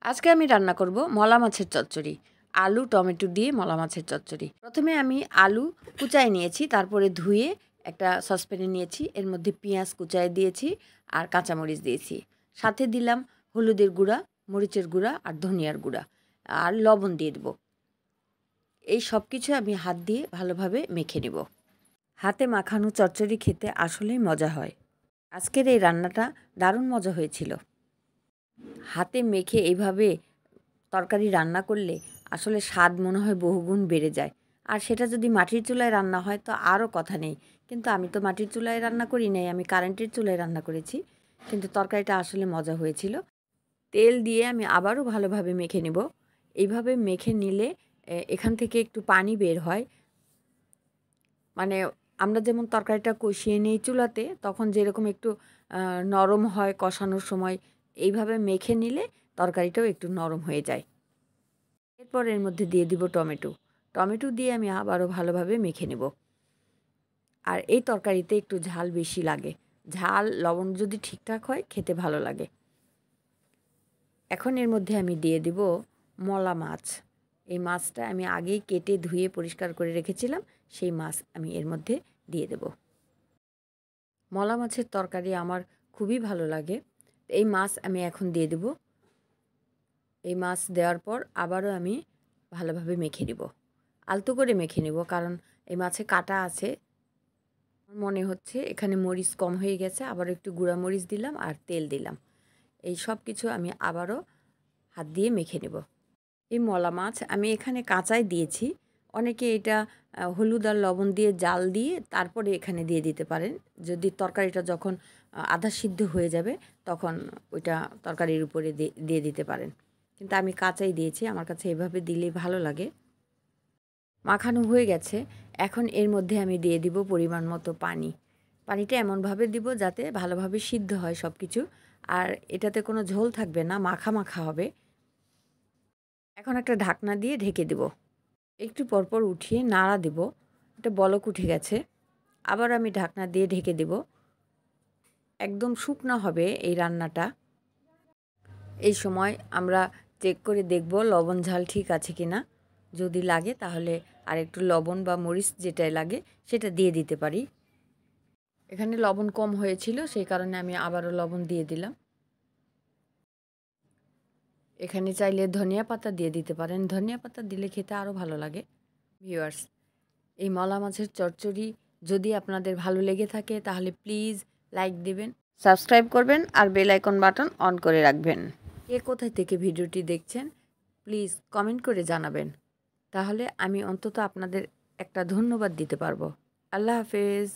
আজকে আমি রান্না করব মলা মাছের চচ্চড়ি। আলু টমেটো দিয়ে মলা মাছের চচ্চড়ি। প্রথমে আমি আলু কুচায় নিয়েছি, তারপরে ধুয়ে একটা সসপ্যানে নিয়েছি, এর মধ্যে পেঁয়াজ কুচায় দিয়েছি আর কাঁচামরিচ দিয়েছি। সাথে দিলাম হলুদের গুঁড়া, মরিচের গুঁড়া আর ধনিয়ার গুঁড়া আর লবণ দিয়ে দেবো। এই সব কিছু আমি হাত দিয়ে ভালোভাবে মেখে নেব। হাতে মাখানো চচ্চড়ি খেতে আসলেই মজা হয়। আজকের এই রান্নাটা দারুণ মজা হয়েছিল। হাতে মেখে এইভাবে তরকারি রান্না করলে আসলে স্বাদ মনে হয় বহুগুণ বেড়ে যায়। আর সেটা যদি মাটির চুলায় রান্না হয় তো আরও কথা নেই। কিন্তু আমি তো মাটির চুলায় রান্না করি নাই, আমি কারেন্টের চুলায় রান্না করেছি। কিন্তু তরকারিটা আসলে মজা হয়েছিল। তেল দিয়ে আমি আবারও ভালোভাবে মেখে নেব। এইভাবে মেখে নিলে এখান থেকে একটু পানি বের হয়। মানে আমরা যেমন তরকারিটা কষিয়ে নিই চুলাতে, তখন যেরকম একটু নরম হয় কষানোর সময়, এইভাবে মেখে নিলে তরকারিটাও একটু নরম হয়ে যায়। এরপর এর মধ্যে দিয়ে দিব টমেটো। টমেটো দিয়ে আমি আবারও ভালোভাবে মেখে নেব। আর এই তরকারিতে একটু ঝাল বেশি লাগে। ঝাল লবণ যদি ঠিকঠাক হয় খেতে ভালো লাগে। এখন এর মধ্যে আমি দিয়ে দিব মলা মাছ। এই মাছটা আমি আগেই কেটে ধুয়ে পরিষ্কার করে রেখেছিলাম, সেই মাছ আমি এর মধ্যে দিয়ে দেব। মলা মাছের তরকারি আমার খুবই ভালো লাগে। এই মাছ আমি এখন দিয়ে দেব। এই মাছ দেওয়ার পর আবারও আমি ভালোভাবে মেখে নেব। আলতো করে মেখে নেব, কারণ এই মাছে কাঁটা আছে। মনে হচ্ছে এখানে মরিচ কম হয়ে গেছে, আবার একটু গুঁড়া মরিচ দিলাম আর তেল দিলাম। এই সব কিছু আমি আবারও হাত দিয়ে মেখে নেব। এই মলা মাছ আমি এখানে কাঁচাই দিয়েছি। অনেকে এটা হলুদ আর লবণ দিয়ে জাল দিয়ে তারপরে এখানে দিয়ে দিতে পারেন। যদি তরকারিটা যখন আধা সিদ্ধ হয়ে যাবে তখন ওইটা তরকারির উপরে দিয়ে দিতে পারেন। কিন্তু আমি কাঁচাই দিয়েছি, আমার কাছে এভাবে দিলেই ভালো লাগে। মাখানো হয়ে গেছে। এখন এর মধ্যে আমি দিয়ে দিব পরিমাণ মতো পানি। পানিটা এমনভাবে দিব যাতে ভালোভাবে সিদ্ধ হয় সব কিছু। আর এটাতে কোনো ঝোল থাকবে না, মাখা মাখা হবে। এখন একটা ঢাকনা দিয়ে ঢেকে দেব। একটু পরপর উঠিয়ে নাড়া দেব। এটা বলক উঠে গেছে। আবার আমি ঢাকনা দিয়ে ঢেকে দেব। একদম শুকনো হবে এই রান্নাটা। এই সময় আমরা চেক করে দেখব লবণ ঝাল ঠিক আছে কি না। যদি লাগে তাহলে আরেকটু লবণ বা মরিচ যেটাই লাগে সেটা দিয়ে দিতে পারি। এখানে লবণ কম হয়েছিল, সেই কারণে আমি আবারও লবণ দিয়ে দিলাম। এখানে চাইলে ধনিয়া পাতা দিয়ে দিতে পারেন। ধনিয়া পাতা দিলে খেতে আরও ভালো লাগে। ভিউয়ার্স, এই মলা মাছের চচ্চড়ি যদি আপনাদের ভালো লেগে থাকে তাহলে প্লিজ লাইক দিবেন, সাবস্ক্রাইব করবেন আর বেল আইকন বাটন অন করে রাখবেন। কে কোথায় থেকে ভিডিওটি দেখছেন প্লিজ কমেন্ট করে জানাবেন। তাহলে আমি অন্তত আপনাদের একটা ধন্যবাদ দিতে পারবো। আল্লাহ হাফেজ।